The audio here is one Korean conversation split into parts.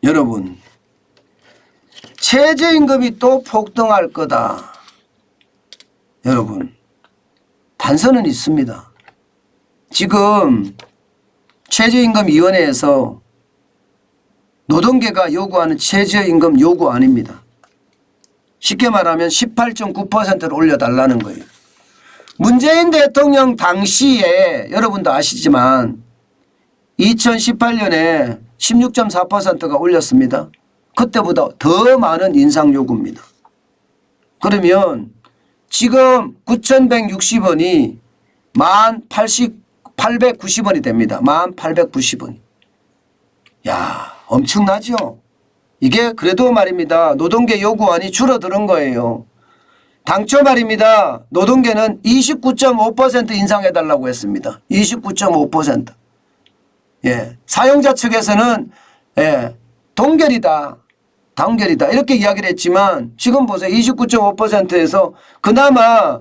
여러분, 최저임금이 또 폭등할 거다. 여러분, 단서는 있습니다. 지금 최저임금위원회에서 노동계가 요구하는 최저임금 요구안입니다. 쉽게 말하면 18.9%를 올려달라는 거예요. 문재인 대통령 당시에 여러분도 아시지만 2018년에 16.4%가 올렸습니다. 그때보다 더 많은 인상 요구입니다. 그러면 지금 9,160원이 1890원이 됩니다. 1890원. 야, 엄청나죠? 이게 그래도 말입니다. 노동계 요구안이 줄어드는 거예요. 당초 말입니다. 노동계는 29.5% 인상해달라고 했습니다. 29.5%. 예. 사용자 측에서는 예, 동결이다. 단결이다. 이렇게 이야기를 했지만 지금 보세요. 29.5%에서 그나마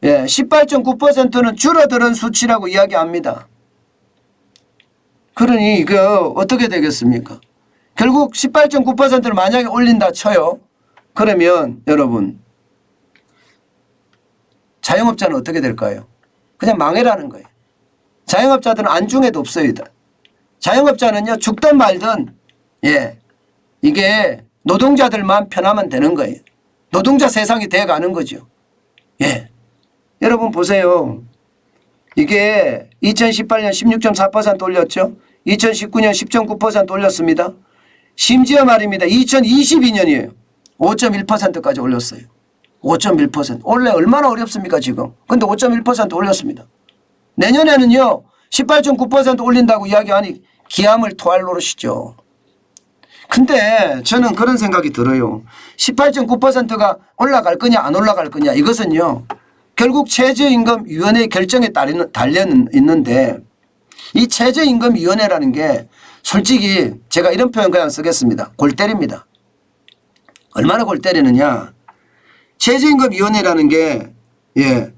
예, 18.9%는 줄어드는 수치라고 이야기합니다. 그러니 이거 어떻게 되겠습니까? 결국 18.9%를 만약에 올린다 쳐요. 그러면 여러분 자영업자는 어떻게 될까요? 그냥 망해라는 거예요. 자영업자들은 안중에도 없어요. 자영업자는요 죽든 말든 예, 이게 노동자들만 편하면 되는 거예요. 노동자 세상이 돼가는 거죠. 예, 여러분 보세요. 이게 2018년 16.4% 올렸죠. 2019년 10.9% 올렸습니다. 심지어 말입니다. 2022년이에요. 5.1%까지 올렸어요. 5.1%. 원래 얼마나 어렵습니까 지금. 근데 5.1% 올렸습니다. 내년에는요 18.9% 올린다고 이야기하니 기함을 토할 노릇이죠. 근데 저는 그런 생각이 들어요. 18.9%가 올라갈 거냐 안 올라갈 거냐 이것은요 결국 최저임금위원회 결정에 달려 있는데 이 최저임금위원회라는 게 솔직히 제가 이런 표현 그냥 쓰겠습니다. 골 때립니다. 얼마나 골 때리느냐. 최저임금위원회라는 게 예,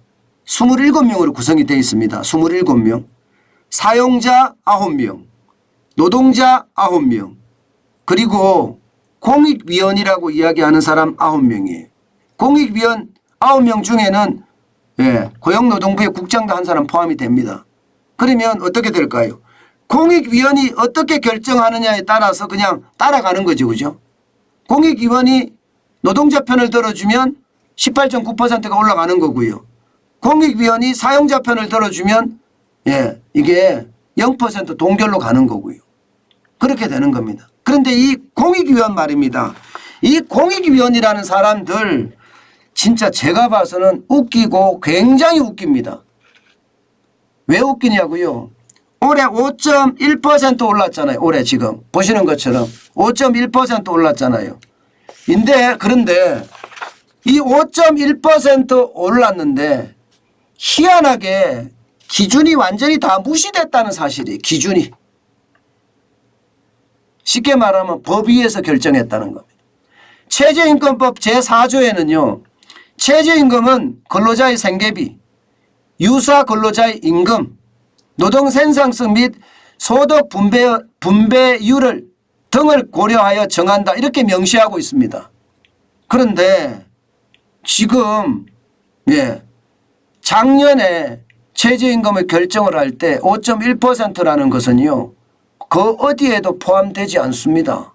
27명으로 구성이 되어 있습니다. 27명. 사용자 9명, 노동자 9명, 그리고 공익위원이라고 이야기하는 사람 9명이에요. 공익위원 9명 중에는 예, 고용노동부의 국장도 한 사람 포함이 됩니다. 그러면 어떻게 될까요? 공익위원이 어떻게 결정하느냐에 따라서 그냥 따라가는 거죠. 그죠? 공익위원이 노동자 편을 들어주면 18.9%가 올라가는 거고요. 공익위원이 사용자 편을 들어주면 예, 이게 0% 동결로 가는 거고요. 그렇게 되는 겁니다. 그런데 이 공익위원 말입니다. 이 공익위원이라는 사람들 진짜 제가 봐서는 웃기고 굉장히 웃깁니다. 왜 웃기냐고요? 올해 5.1% 올랐잖아요. 올해 지금 보시는 것처럼 5.1% 올랐잖아요. 그런데 이 5.1% 올랐는데 희한하게 기준이 완전히 다 무시됐다는 사실이 기준이. 쉽게 말하면 법 위에서 결정했다는 겁니다. 최저임금법 제4조에는요. 최저임금은 근로자의 생계비, 유사 근로자의 임금, 노동 생산성 및 소득 분배율을 등을 고려하여 정한다 이렇게 명시하고 있습니다. 그런데 지금 예, 작년에 최저임금을 결정을 할 때 5.1%라는 것은요. 그 어디에도 포함되지 않습니다.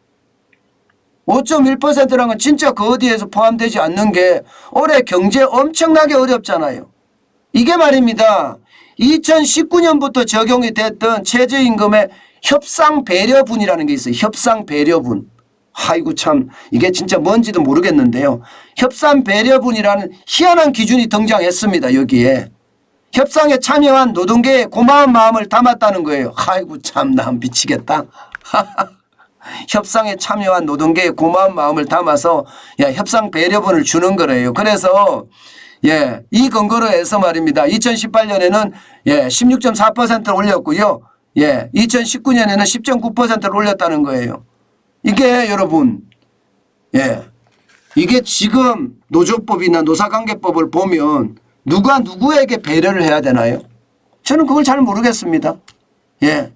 5.1%라는 건 진짜 그 어디에서 포함되지 않는 게 올해 경제 엄청나게 어렵잖아요. 이게 말입니다. 2019년부터 적용이 됐던 최저임금의 협상배려분이라는 게 있어요. 협상배려분. 아이고 참 이게 진짜 뭔지도 모르겠는데요. 협상배려분이라는 희한한 기준이 등장했습니다. 여기에. 협상에 참여한 노동계의 고마운 마음을 담았다는 거예요. 아이고 참 나 미치겠다. 협상에 참여한 노동계의 고마운 마음을 담아서 야, 협상 배려분을 주는 거래요. 그래서 예, 이 근거로 해서 말입니다. 2018년에는 예, 16.4%를 올렸고요. 예, 2019년에는 10.9%를 올렸다는 거예요. 이게 여러분 예, 이게 지금 노조법이나 노사관계법을 보면 누가 누구에게 배려를 해야 되나요? 저는 그걸 잘 모르겠습니다. 예.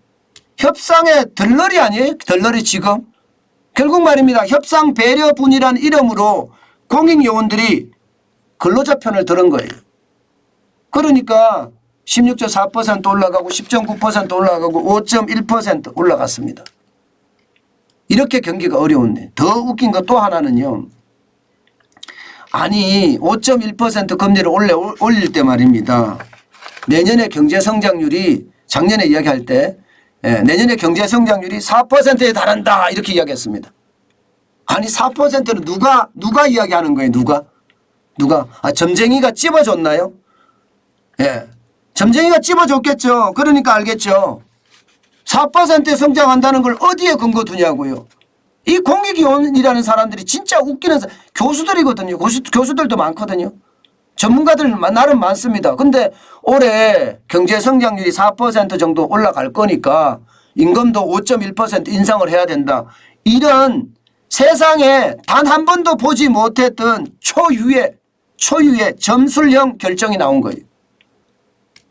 협상의 덜러리 아니에요? 덜러리 지금. 결국 말입니다. 협상 배려분이라는 이름으로 공익요원들이 근로자 편을 들은 거예요. 그러니까 16.4% 올라가고 10.9% 올라가고 5.1% 올라갔습니다. 이렇게 경기가 어려운데 더 웃긴 것 또 하나는요. 아니 5.1% 금리를 올릴 때 말입니다. 내년에 경제성장률이 작년에 이야기할 때 내년에 경제성장률이 4%에 달한다 이렇게 이야기했습니다. 아니 4%는 누가 이야기하는 거예요? 누가? 점쟁이가 찝어줬나요? 예, 점쟁이가 찝어줬겠죠. 그러니까 알겠죠. 4%에 성장한다는 걸 어디에 근거 두냐고요. 이 공익위원이라는 사람들이 진짜 웃기는 교수들이거든요. 교수들도 많거든요. 전문가들 나름 많습니다. 근데 올해 경제 성장률이 4% 정도 올라갈 거니까 임금도 5.1% 인상을 해야 된다. 이런 세상에 단 한 번도 보지 못했던 초유의 점술형 결정이 나온 거예요.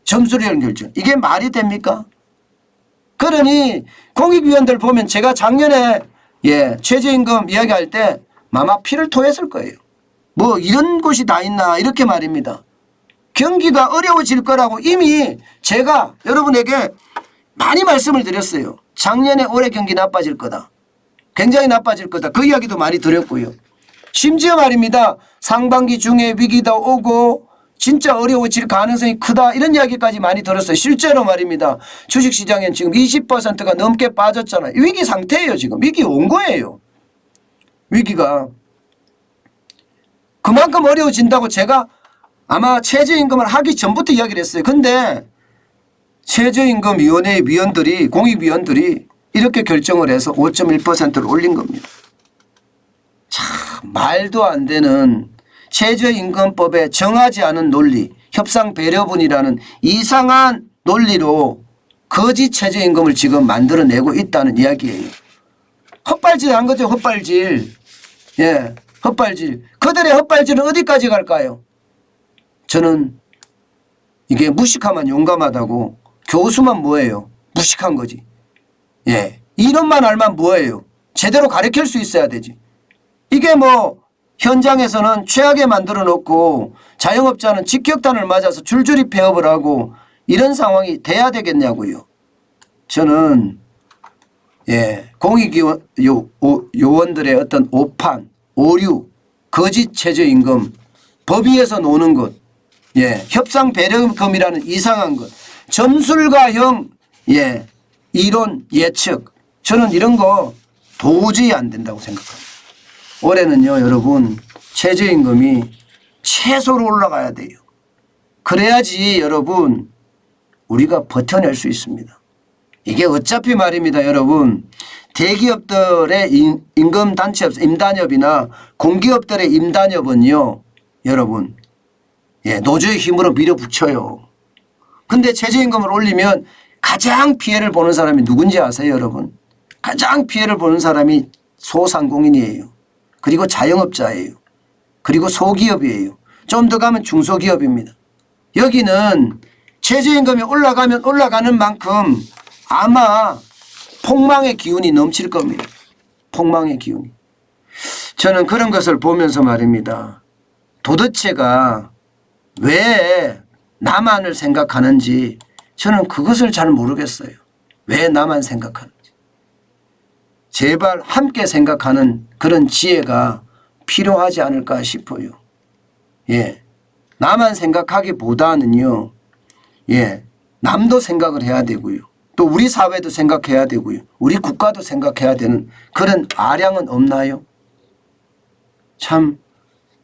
점술형 결정. 이게 말이 됩니까? 그러니 공익위원들 보면 제가 작년에 최저임금 이야기할 때 마마 피를 토했을 거예요. 뭐 이런 곳이 다 있나 이렇게 말입니다. 경기가 어려워질 거라고 이미 제가 여러분에게 많이 말씀을 드렸어요. 작년에 올해 경기 나빠질 거다. 굉장히 나빠질 거다. 그 이야기도 많이 드렸고요. 심지어 말입니다. 상반기 중에 위기도 오고 진짜 어려워질 가능성이 크다 이런 이야기까지 많이 들었어요. 실제로 말입니다. 주식시장엔 지금 20%가 넘게 빠졌잖아요. 위기 상태예요. 지금 위기 온 거예요. 위기가. 그만큼 어려워진다고 제가 아마 최저임금을 하기 전부터 이야기를 했어요. 근데 최저임금위원회 위원들이 공익위원들이 이렇게 결정을 해서 5.1%를 올린 겁니다. 참 말도 안 되는 최저임금법에 정하지 않은 논리 협상배려분이라는 이상한 논리로 거짓 최저임금을 지금 만들어내고 있다는 이야기예요. 헛발질한 거죠. 헛발질. 예, 헛발질. 그들의 헛발질은 어디까지 갈까요? 저는 이게 무식하면 용감하다고 교수만 뭐예요? 무식한 거지. 예, 이론만 알면 뭐예요? 제대로 가르칠 수 있어야 되지. 이게 뭐 현장에서는 최악에 만들어 놓고 자영업자는 직격탄을 맞아서 줄줄이 폐업을 하고 이런 상황이 돼야 되겠냐고요. 저는 공익요원들의 어떤 오판, 오류, 거짓 최저임금, 법 위에서 노는 것, 협상 배려금이라는 이상한 것, 점술가형 이론 예측, 저는 이런 거 도저히 안 된다고 생각합니다. 올해는요 여러분 최저임금이 최소로 올라가야 돼요. 그래야지 여러분 우리가 버텨낼 수 있습니다. 이게 어차피 말입니다 여러분. 대기업들의 임금단체업 임단협이나 공기업들의 임단협은요 여러분 노조의 힘으로 밀어붙여요. 근데 최저임금을 올리면 가장 피해를 보는 사람이 누군지 아세요 여러분? 가장 피해를 보는 사람이 소상공인이에요. 그리고 자영업자예요. 그리고 소기업이에요. 좀 더 가면 중소기업입니다. 여기는 최저임금이 올라가면 올라가는 만큼 아마 폭망의 기운이 넘칠 겁니다. 폭망의 기운이. 저는 그런 것을 보면서 말입니다. 도대체가 왜 나만을 생각하는지 저는 그것을 잘 모르겠어요. 왜 나만 생각하는지. 제발 함께 생각하는 그런 지혜가 필요하지 않을까 싶어요. 나만 생각하기보다는요. 남도 생각을 해야 되고요. 또 우리 사회도 생각해야 되고요. 우리 국가도 생각해야 되는 그런 아량은 없나요? 참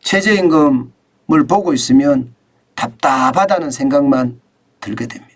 최저임금을 보고 있으면 답답하다는 생각만 들게 됩니다.